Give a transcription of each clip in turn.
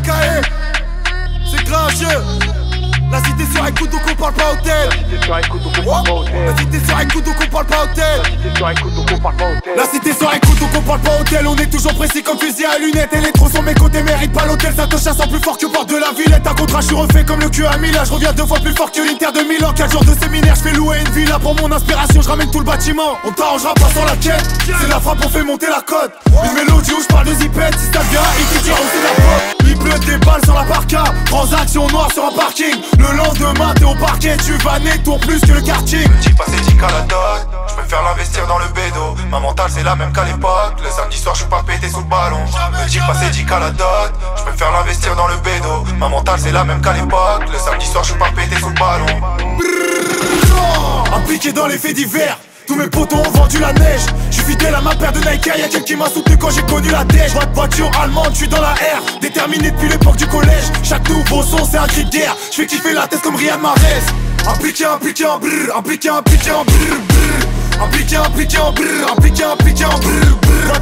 cahier. C'est grincheux. La cité sur écoute donc on parle pas hôtel. La cité sur écoute donc on parle pas hôtel. La cité sur écoute donc on parle pas hôtel. On est toujours précis comme fusil à lunettes. Et les trous sur mes côtés méritent pas l'hôtel. Ça te chasse en plus fort que porte de la Villette. Un contrat je suis refait comme le cul à Milan. Je reviens 2 fois plus fort que l'Inter de Milan. 4 jours de séminaire je fais louer une villa. Pour mon inspiration je ramène tout le bâtiment. On t'arrangera pas sans la quête. C'est la frappe on fait monter la cote. Une mélodie où je parle de zipette. Si ça vient et qui tire aussi la pop. Il pleut des balles sur la parka. Transaction noire sur un parking. Le lendemain t'es au parquet. Tu vas tour plus que le karting. Petit passé 10 à la dot. Je préfère l'investir dans le bédo. Ma mentale c'est la même qu'à l'époque. Le samedi soir je suis pas pété sous le ballon. Petit passé 10 à la dot. Je préfère l'investir dans le bédo. Ma mentale c'est la même qu'à l'époque. Le samedi soir je suis pas pété sous le ballon. Impliqué dans les faits divers. Tous mes potos ont vendu la neige. J'suis fidèle à ma paire de Nike. Y'a quelqu'un qui m'a soutenu quand j'ai connu la dèche. Voiture allemande, j'suis dans la R. Déterminé depuis l'époque du collège. Chaque nouveau son c'est un cri de guerre. J'fais kiffer la tête comme Riyad Mahrez. Impliqué en brrr. Impliqué en brrr. Impliqué en brrr.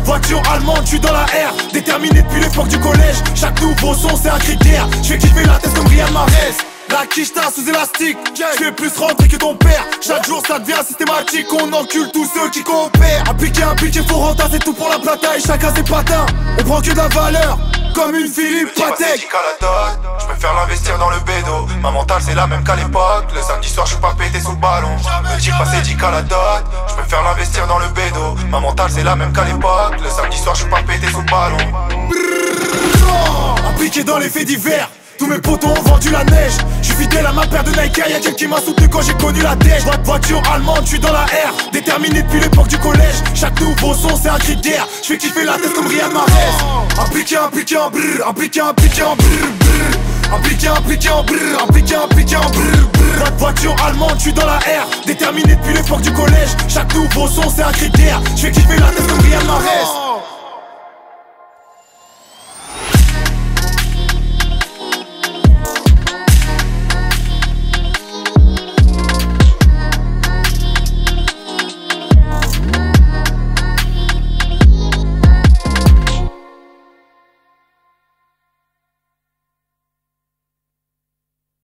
Voiture allemande, j'suis dans la R. Déterminé depuis l'époque du collège. Chaque nouveau son c'est un cri de guerre. J'fais kiffer la tête comme Riyad Mahrez. La quicheta sous élastique, je fais plus rentrer que ton père. Chaque jour ça devient systématique, on encule tous ceux qui coopèrent. Impliqué, faut rentrer, c'est tout pour la plata et chacun ses patins. On prend que de la valeur, comme une Philippe Patek. Je préfère l'investir dans le bédo. Ma mentale c'est la même qu'à l'époque. Le samedi soir je suis pas pété sous le ballon. Petit passé 10 à la dot. Je préfère l'investir dans le bédo. Ma mentale c'est la même qu'à l'époque. Le samedi soir je suis pas pété sous le ballon. Impliqué dans les faits divers. Tous mes potos ont vendu la neige. J'suis fidèle à ma paire de Nike. Y'a quelqu'un qui m'a soutenu quand j'ai connu la dèche. Voiture allemande, j'suis dans la R. Déterminé depuis l'époque du collège. Chaque nouveau son c'est un cri de guerre. J'fais kiffer la tête comme Riyad Mahrez. Impliqué en brrr. Impliqué en brrr. Impliqué en brrr. Voiture allemande, j'suis dans la R. Déterminé depuis l'époque du collège. Chaque nouveau son c'est un cri de guerre. J'fais kiffer la tête comme Riyad Mahrez.